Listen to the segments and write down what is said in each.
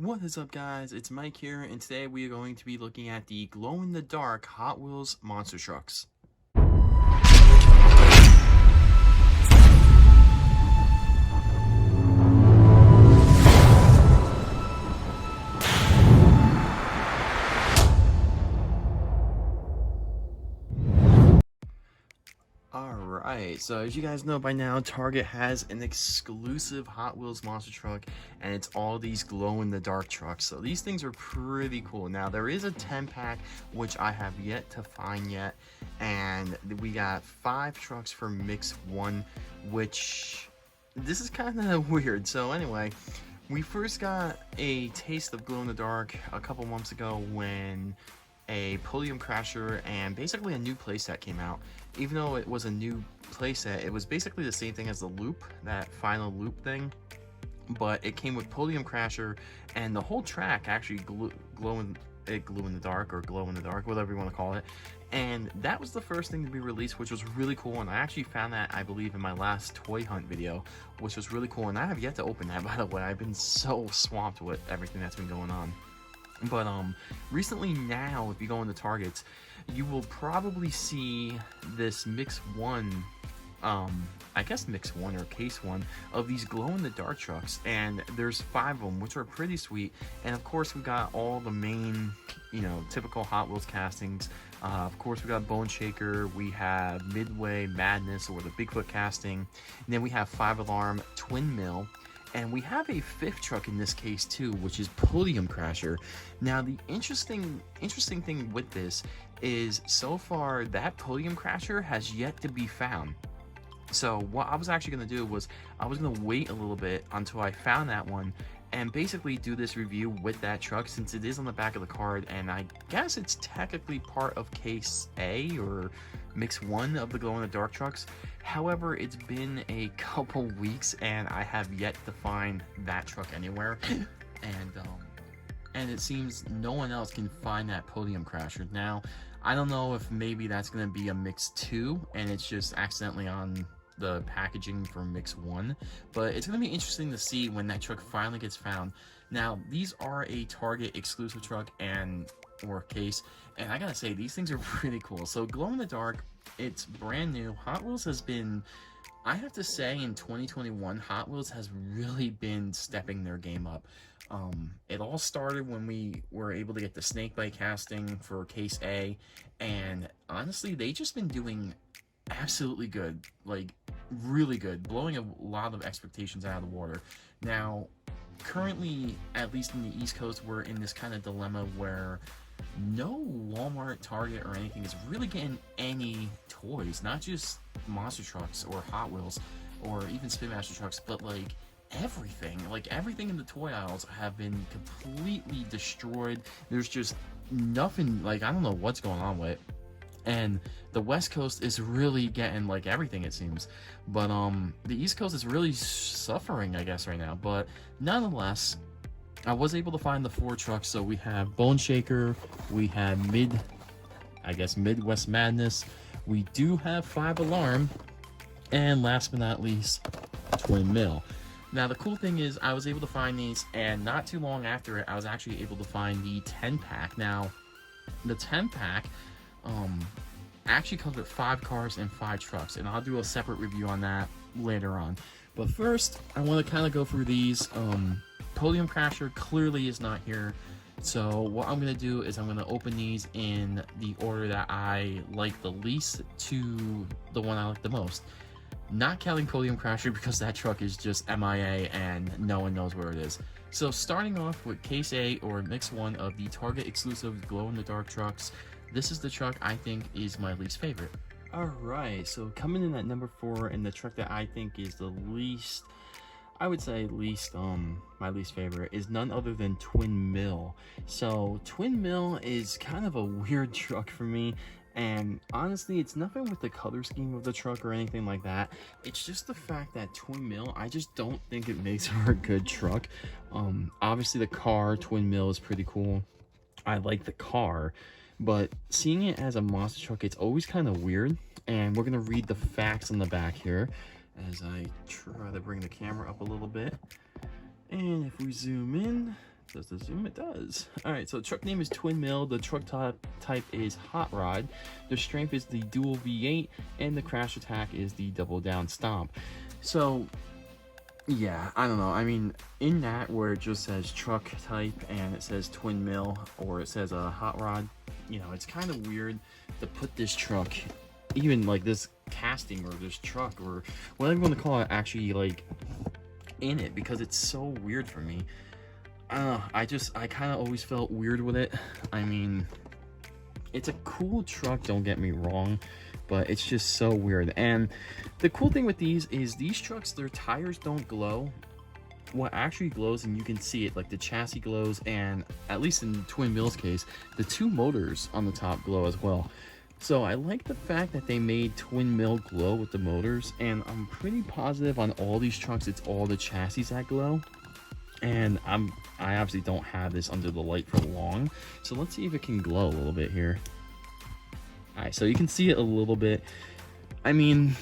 What is up, guys? It's Mike here, and today we are going to be looking at the glow-in-the-dark Hot Wheels monster trucks. Alright, so as you guys know by now, Target has an exclusive Hot Wheels monster truck, and it's all these glow-in-the-dark trucks. So these things are pretty cool. Now, there is a 10-pack, which I have yet to find yet, and we got 5 trucks for Mix 1, which this is kind of weird. So anyway, we first got a taste of glow-in-the-dark a couple months ago when a Podium Crasher and basically a new playset came out. Even though it was a new playset, it was basically the same thing as the loop, that final loop thing, but it came with Podium Crasher, and the whole track actually glue in the dark, or glow in the dark, whatever you want to call it. And that was the first thing to be released, which was really cool. And I actually found that, I believe, in my last toy hunt video, which was really cool. And I have yet to open that, by the way. I've been so swamped with everything that's been going on. But recently now, if you go into Targets, you will probably see this Mix 1, I guess Mix 1 or Case 1 of these glow-in-the-dark trucks, and there's 5 of them, which are pretty sweet. And of course, we got all the main, typical Hot Wheels castings. Of course, we got Bone Shaker, we have Midway Madness, or the Bigfoot casting, and then we have 5 Alarm, Twin Mill. And we have a 5th truck in this case too, which is Podium Crasher. Now, the interesting thing with this is, so far, that Podium Crasher has yet to be found. So what I was actually going to do was, I was going to wait a little bit until I found that one, and basically do this review with that truck, since it is on the back of the card, and I guess it's technically part of Case A, or Mix 1 of the glow-in-the-dark trucks. However, it's been a couple weeks, and I have yet to find that truck anywhere. And it seems no one else can find that Podium Crasher. Now, I don't know if maybe that's going to be a Mix 2, and it's just accidentally on the packaging for Mix 1, but it's going to be interesting to see when that truck finally gets found. Now, these are a Target exclusive truck or case, and I gotta say, these things are pretty cool. So glow in the dark, it's brand new. Hot Wheels has been, I have to say, in 2021, Hot Wheels has really been stepping their game up. It all started when we were able to get the Snakebite casting for Case A, and honestly, they just been doing absolutely good, like really good, blowing a lot of expectations out of the water. Now, currently, at least in the East Coast, we're in this kind of dilemma where no Walmart, Target, or anything is really getting any toys, not just monster trucks or Hot Wheels or even Spin Master trucks, but like everything in the toy aisles have been completely destroyed. There's just nothing, like, I don't know what's going on with it. And the West Coast is really getting like everything, it seems, but the East Coast is really suffering, I guess, right now. But nonetheless, I was able to find the 4 trucks. So we have Bone Shaker, we have Midwest Madness, we do have 5 Alarm, and last but not least, Twin Mill. Now, the cool thing is, I was able to find these, and not too long after it, I was actually able to find the 10-pack. Now, the 10-pack actually comes with 5 cars and 5 trucks, and I'll do a separate review on that later on. But first, I want to kind of go through these. Podium Crasher clearly is not here, so what I'm going to do is I'm going to open these in the order that I like the least to the one I like the most. Not counting Podium Crasher, because that truck is just MIA and no one knows where it is. So starting off with Case A, or Mix 1 of the Target exclusive glow-in-the-dark trucks, this is the truck I think is my least favorite. Alright, so coming in at number 4, and the truck that I think is the least, I would say my least favorite, is none other than Twin Mill. So Twin Mill is kind of a weird truck for me, and honestly, it's nothing with the color scheme of the truck or anything like that. It's just the fact that Twin Mill, I just don't think it makes for a good truck. Obviously the car, Twin Mill, is pretty cool. I like the car, but seeing it as a monster truck, it's always kind of weird. And we're going to read the facts on the back here as I try to bring the camera up a little bit. And if we zoom in, Does this zoom? It does. All right, so the truck name is Twin Mill. The truck type is Hot Rod. The strength is the Dual V8, and the crash attack is the Double Down Stomp. So, yeah, I don't know. I mean, in that where it just says truck type and it says Twin Mill, or it says a Hot Rod, you know, it's kind of weird to put this truck, even like this casting or this truck or whatever you want to call it, actually like in it, because it's so weird for me. I don't know, I kind of always felt weird with it. I mean, it's a cool truck, don't get me wrong, but it's just so weird. And the cool thing with these is these trucks, their tires don't glow. What actually glows, and you can see it, like the chassis glows, and at least in Twin Mill's case, the two motors on the top glow as well. So I like the fact that they made Twin Mill glow with the motors, and I'm pretty positive on all these trucks it's all the chassis that glow. And I obviously don't have this under the light for long, so let's see if it can glow a little bit here. All right, so you can see it a little bit. I mean,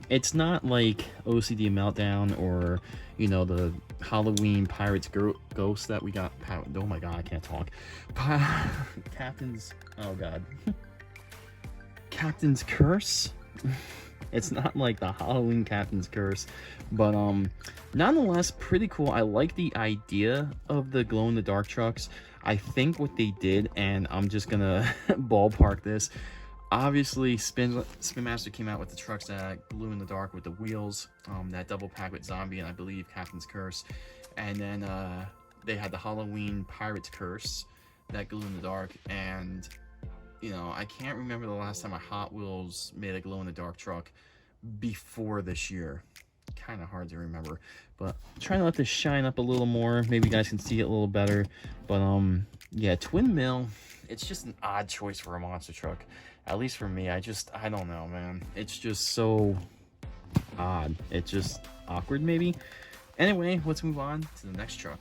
it's not like OCD Meltdown or, you know, the Halloween Pirates Ghost that we got. Oh my god, I can't talk. Captain's, oh god. Captain's Curse. It's not like the Halloween Captain's Curse, but nonetheless pretty cool. I like the idea of the glow in the dark trucks. I think what they did, and I'm just gonna ballpark this, obviously Spin Master came out with the trucks that glue in the dark with the wheels, that double pack with Zombie and I believe Captain's Curse, and then they had the Halloween Pirate's Curse that glue in the dark. And you know, I can't remember the last time a Hot Wheels made a glow in the dark truck before this year. Kind of hard to remember, but I'm trying to let this shine up a little more. Maybe you guys can see it a little better. But yeah, Twin Mill, it's just an odd choice for a monster truck, at least for me. I don't know, man. It's just so odd. It's just awkward, maybe. Anyway, let's move on to the next truck.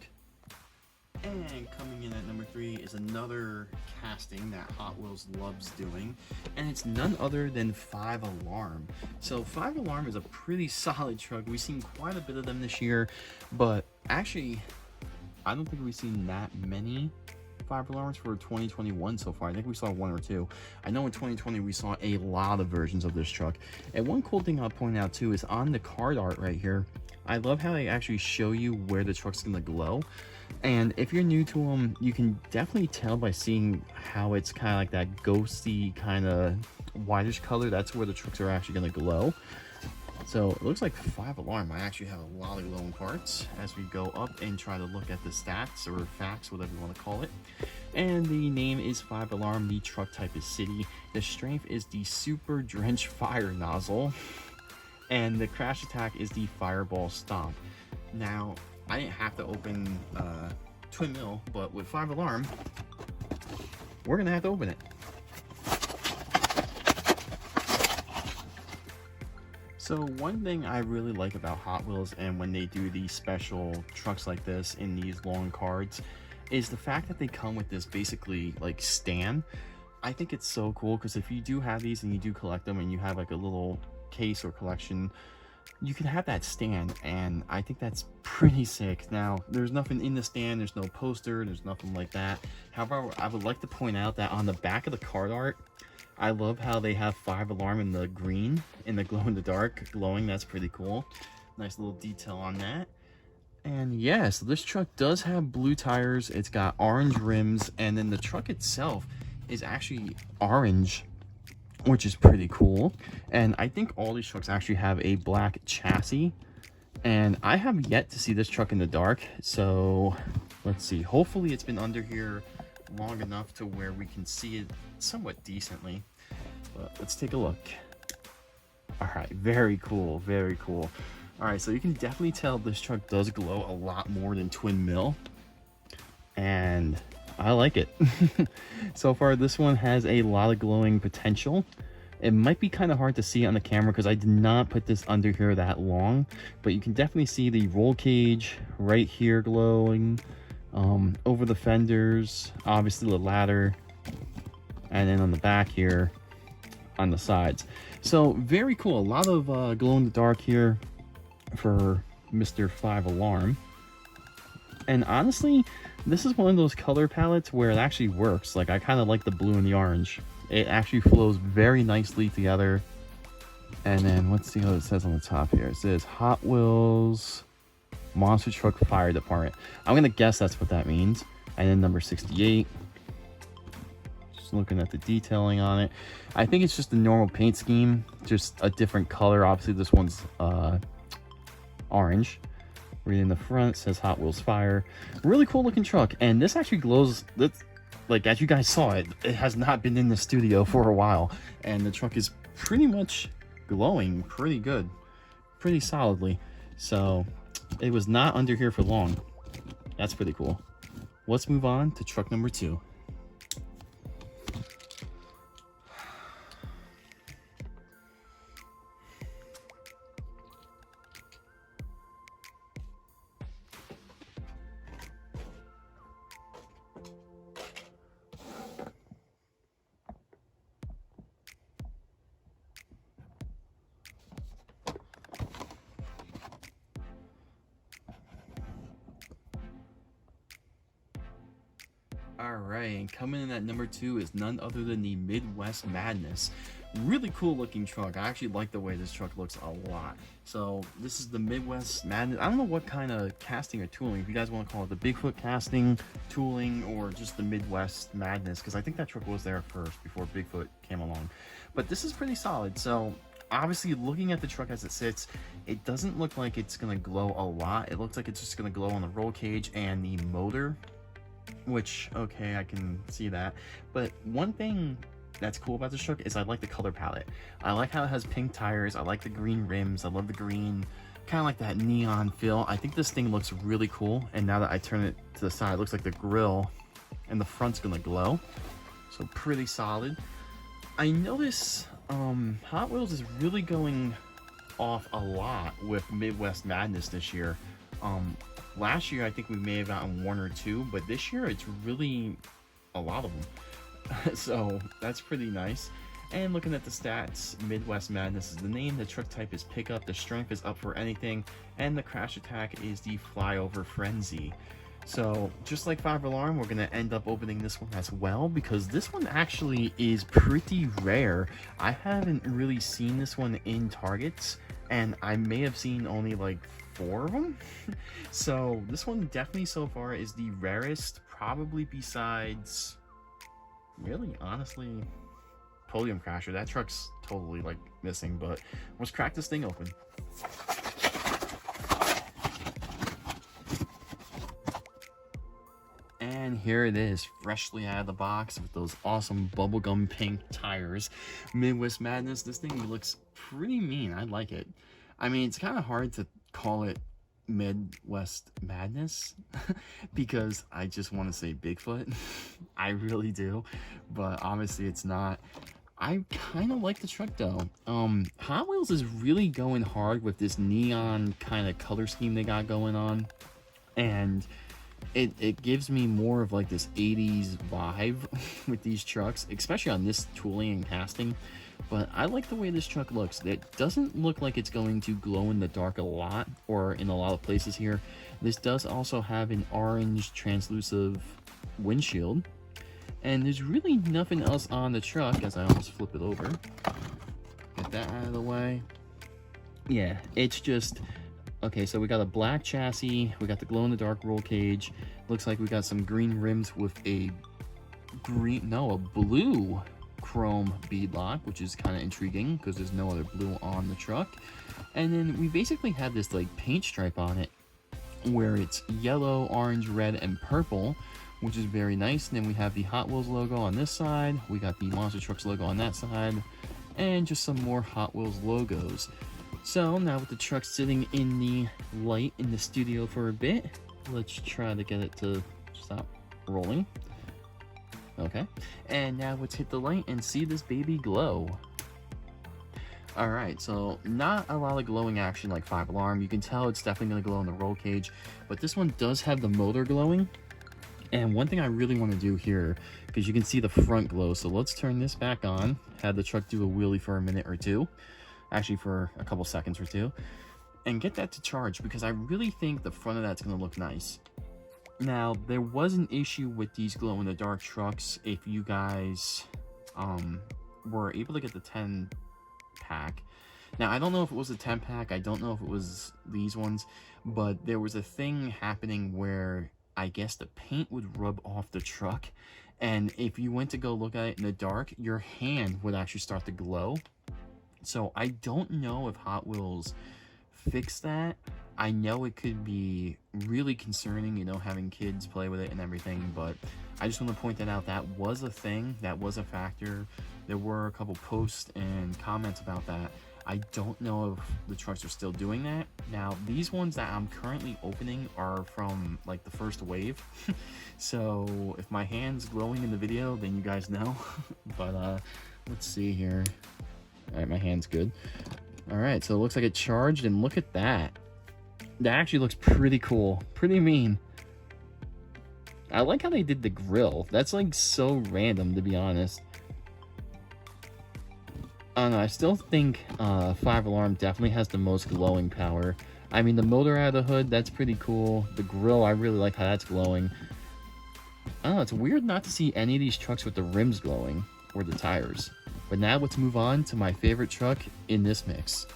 And coming in at number 3 is another casting that Hot Wheels loves doing, and it's none other than 5 Alarm. So 5 Alarm is a pretty solid truck. We've seen quite a bit of them this year, but actually I don't think we've seen that many 5 Alarms for 2021 so far. I think we saw 1 or 2. I know in 2020 we saw a lot of versions of this truck. And one cool thing I'll point out too is on the card art right here, I love how they actually show you where the truck's gonna glow. And if you're new to them, you can definitely tell by seeing how it's kind of like that ghosty kind of whitish color. That's where the trucks are actually going to glow. So it looks like 5 Alarm might actually have a lot of glowing parts as we go up and try to look at the stats or facts, whatever you want to call it. And the name is 5 Alarm. The truck type is City. The strength is the Super Drench Fire Nozzle. And the crash attack is the Fireball Stomp. Now, I didn't have to open Twin Mill, but with 5 Alarm, we're gonna have to open it. So one thing I really like about Hot Wheels, and when they do these special trucks like this in these long cards, is the fact that they come with this basically like stand. I think it's so cool, because if you do have these and you do collect them and you have like a little case or collection, you can have that stand, and I think that's pretty sick. Now, there's nothing in the stand, there's no poster, there's nothing like that. However, I would like to point out that on the back of the card art, I love how they have 5 Alarm in the green, in the glow-in-the-dark glowing. That's pretty cool. Nice little detail on that. And yeah, so this truck does have blue tires, it's got orange rims, and then the truck itself is actually orange, which is pretty cool. And I think all these trucks actually have a black chassis, and I have yet to see this truck in the dark. So let's see, hopefully it's been under here long enough to where we can see it somewhat decently, but let's take a look. All right, very cool, very cool. All right, so you can definitely tell this truck does glow a lot more than Twin Mill, and I like it. So far, this one has a lot of glowing potential. It might be kind of hard to see on the camera because I did not put this under here that long, but you can definitely see the roll cage right here glowing, over the fenders, obviously the ladder, and then on the back here on the sides. So very cool. A lot of glow in the dark here for Mr. 5 Alarm. And honestly, this is one of those color palettes where it actually works. Like, I kind of like the blue and the orange. It actually flows very nicely together. And then let's see what it says on the top here. It says Hot Wheels Monster Truck Fire Department. I'm gonna guess that's what that means. And then number 68. Just looking at the detailing on it. I think it's just a normal paint scheme, just a different color. Obviously, this one's orange. Reading the front, says Hot Wheels Fire. Really cool looking truck, and this actually glows. Like, as you guys saw, it has not been in the studio for a while, and the truck is pretty much glowing pretty good, pretty solidly. So it was not under here for long. That's pretty cool. Let's move on to truck number 2. Alright, and coming in at number 2 is none other than the Midwest Madness. Really cool looking truck. I actually like the way this truck looks a lot. So this is the Midwest Madness. I don't know what kind of casting or tooling, if you guys want to call it the Bigfoot casting, tooling, or just the Midwest Madness, because I think that truck was there first before Bigfoot came along. But this is pretty solid. So obviously, looking at the truck as it sits, it doesn't look like it's going to glow a lot. It looks like it's just going to glow on the roll cage and the motor, which, okay, I can see that. But one thing that's cool about this truck is I like the color palette. I like how it has pink tires. I like the green rims. I love the green, kind of like that neon feel. I think this thing looks really cool. And now that I turn it to the side, it looks like the grill and the front's gonna glow. So pretty solid. I notice Hot Wheels is really going off a lot with Midwest Madness this year. Last year, I think we may have gotten 1 or 2, but this year it's really a lot of them. So that's pretty nice. And looking at the stats, Midwest Madness is the name, the truck type is pickup, the strength is up for anything, and the crash attack is the flyover frenzy. So just like 5 Alarm, we're going to end up opening this one as well, because this one actually is pretty rare. I haven't really seen this one in Targets, and I may have seen only like 4 of them. So this one definitely so far is the rarest, probably besides, really, honestly, Podium Crasher. That truck's totally like missing, but let's crack this thing open. And here it is, freshly out of the box with those awesome bubblegum pink tires. Midwest Madness. This thing looks pretty mean. I like it. I mean, it's kind of hard to call it Midwest Madness because I just want to say Bigfoot. I really do, but obviously it's not. I kind of like the truck though. Hot Wheels is really going hard with this neon kind of color scheme they got going on, and it gives me more of like this 80s vibe with these trucks, especially on this tooling and casting. But I like the way this truck looks. It doesn't look like it's going to glow in the dark a lot, or in a lot of places here. This does also have an orange translucent windshield. And there's really nothing else on the truck, as I almost flip it over. Get that out of the way. Yeah, it's just... Okay, so we got a black chassis, we got the glow-in-the-dark roll cage. Looks like we got some green rims with a blue chrome beadlock, which is kind of intriguing because there's no other blue on the truck. And then we basically have this like paint stripe on it where it's yellow, orange, red, and purple, which is very nice. And then we have the Hot Wheels logo on this side, we got the Monster Trucks logo on that side, and just some more Hot Wheels logos. So now with the truck sitting in the light in the studio for a bit, let's try to get it to stop rolling. Okay, and now let's hit the light and see this baby glow. Alright, so not a lot of glowing action like 5 Alarm. You can tell it's definitely going to glow in the roll cage, but this one does have the motor glowing. And one thing I really want to do here, because you can see the front glow, so let's turn this back on, have the truck do a wheelie for a minute or two. Actually for a couple seconds or two, and get that to charge, because I really think the front of that's going to look nice. Now, there was an issue with these glow-in-the-dark trucks if you guys were able to get the 10 pack. Now, I don't know if it was a 10 pack, I don't know if it was these ones, but there was a thing happening where I guess the paint would rub off the truck, and if you went to go look at it in the dark, your hand would actually start to glow. So I don't know if Hot Wheels fixed that. I know it could be really concerning, you know, having kids play with it and everything, but I just want to point that out. That was a thing, that was a factor. There were a couple posts and comments about that. I don't know if the trucks are still doing that. Now, these ones that I'm currently opening are from like the first wave. So if my hand's glowing in the video, then you guys know. But let's see here. All right, my hand's good. All right, so it looks like it charged, and look at that. That actually looks pretty cool, pretty mean. I like how they did the grill. That's like so random, to be honest. I don't know, I still think 5 Alarm definitely has the most glowing power. I mean, the motor out of the hood, that's pretty cool. The grill, I really like how that's glowing. I don't know, it's weird not to see any of these trucks with the rims glowing, or the tires. But now let's move on to my favorite truck in this mix.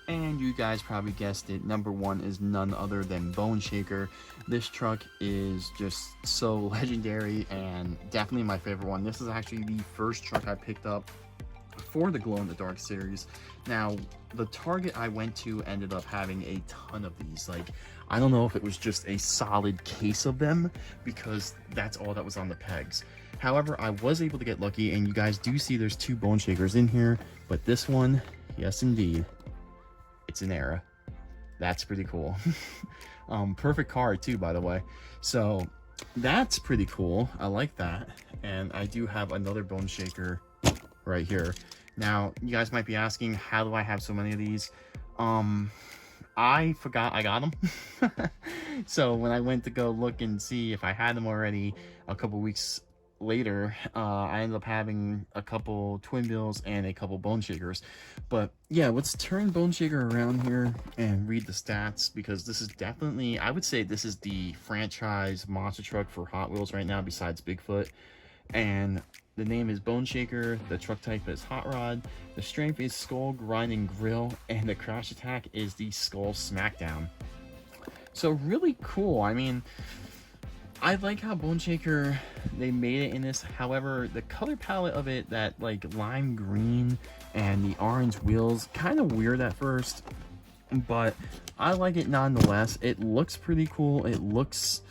And you guys probably guessed it, number one is none other than Bone Shaker. This truck is just so legendary and definitely my favorite one. This is actually the first truck I picked up for the glow-in-the-dark series. Now, the Target I went to ended up having a ton of these. Like, I don't know if it was just a solid case of them, because that's all that was on the pegs. However, I was able to get lucky, and you guys do see there's 2 Bone Shakers in here, but this one, yes indeed, it's an Era. That's pretty cool. Perfect card too, by the way. So that's pretty cool. I like that. And I do have another Bone Shaker right here. Now, you guys might be asking, how do I have so many of these? I forgot I got them. So when I went to go look and see if I had them already a couple weeks later, I ended up having a couple Twin Bills and a couple Bone Shakers. But yeah, let's turn Bone Shaker around here and read the stats, because this is definitely, I would say this is the franchise monster truck for Hot Wheels right now, besides Bigfoot. And the name is Bone Shaker, the truck type is Hot Rod, the strength is Skull, Grind, and Grill, and the crash attack is the Skull Smackdown. So really cool. I mean, I like how Bone Shaker, they made it in this. However, the color palette of it, that like lime green and the orange wheels, kind of weird at first, but I like it nonetheless. It looks pretty cool. It looks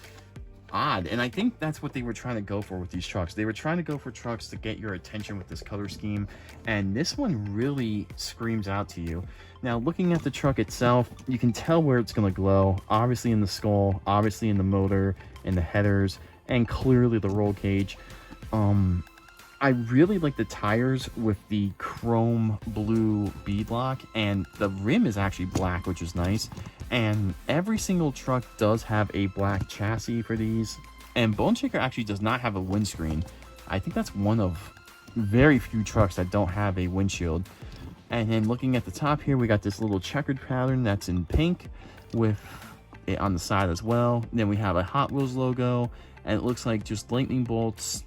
odd, and I think that's what they were trying to go for with these trucks. They were trying to go for trucks to get your attention with this color scheme, and this one really screams out to you. Now, looking at the truck itself, you can tell where it's going to glow. Obviously in the skull, obviously in the motor, in the headers, and clearly the roll cage. I really like the tires with the chrome blue beadlock, and the rim is actually black, which is nice. And every single truck does have a black chassis for these. And Bone Shaker actually does not have a windscreen. I think that's one of very few trucks that don't have a windshield. And then looking at the top here, we got this little checkered pattern that's in pink with it on the side as well. Then we have a Hot Wheels logo, and it looks like just lightning bolts.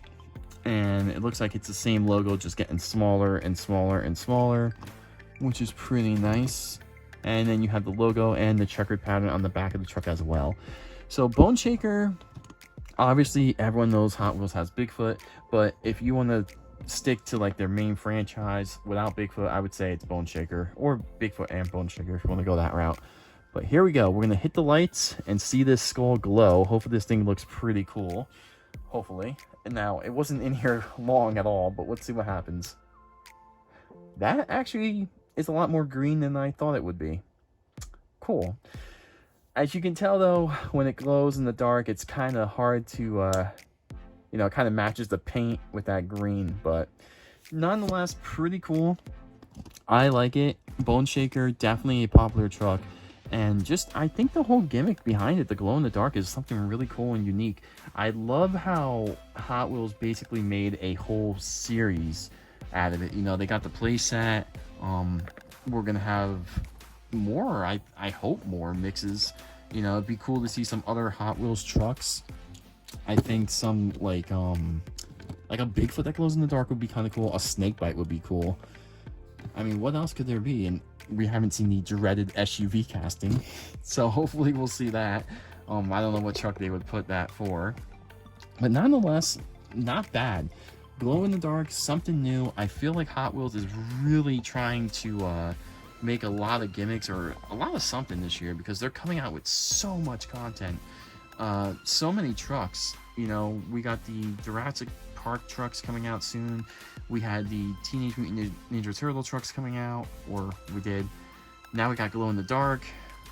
And it looks like it's the same logo, just getting smaller and smaller and smaller, which is pretty nice. And then you have the logo and the checkered pattern on the back of the truck as well. So Bone Shaker, obviously everyone knows Hot Wheels has Bigfoot, but if you want to stick to like their main franchise without Bigfoot, I would say it's Bone Shaker, or Bigfoot and Bone Shaker if you want to go that route. But here we go. We're going to hit the lights and see this skull glow. Hopefully this thing looks pretty cool. Hopefully. And now, it wasn't in here long at all, but let's see what happens. That actually is a lot more green than I thought it would be. Cool. As you can tell though, when it glows in the dark, it's kind of hard to, you know, it kind of matches the paint with that green, but nonetheless, pretty cool. I like it. Bone Shaker, definitely a popular truck. And just, I think the whole gimmick behind it, the glow in the dark, is something really cool and unique. I love how Hot Wheels basically made a whole series out of it. You know, they got the playset. We're gonna have more, I hope more mixes You know, it'd be cool to see some other Hot Wheels trucks. I think some like a Bigfoot that glows in the dark would be kind of cool. A Snakebite would be cool. I mean, what else could there be? And we haven't seen the dreaded SUV casting, so hopefully we'll see that. I don't know what truck they would put that for, but nonetheless, not bad. Glow in the dark, something new. I feel like Hot Wheels is really trying to make a lot of gimmicks or a lot of something this year, because they're coming out with so much content, so many trucks. You know, we got the Jurassic Park trucks coming out soon. We had the Teenage Mutant Ninja Turtle trucks coming out, or we did. Now we got glow in the dark.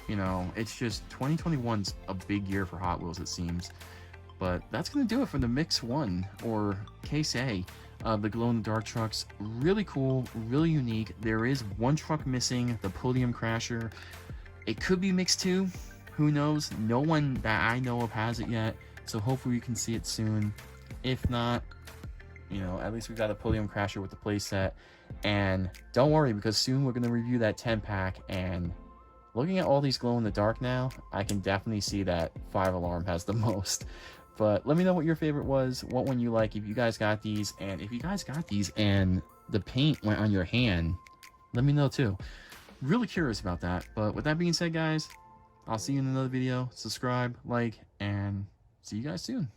You know, it's just 2021's a big year for Hot Wheels, it seems. But that's going to do it for the Mix 1, or Case A. The glow-in-the-dark trucks, really cool, really unique. There is one truck missing, the Podium Crasher. It could be Mix 2, who knows? No one that I know of has it yet, so hopefully we can see it soon. If not, you know, at least we got a Podium Crasher with the playset. And don't worry, because soon we're going to review that 10-pack, and looking at all these glow-in-the-dark now, I can definitely see that 5 Alarm has the most. But let me know what your favorite was, what one you like, if you guys got these, and if you guys got these and the paint went on your hand, let me know too. Really curious about that. But with that being said, guys, I'll see you in another video. Subscribe, like, and see you guys soon.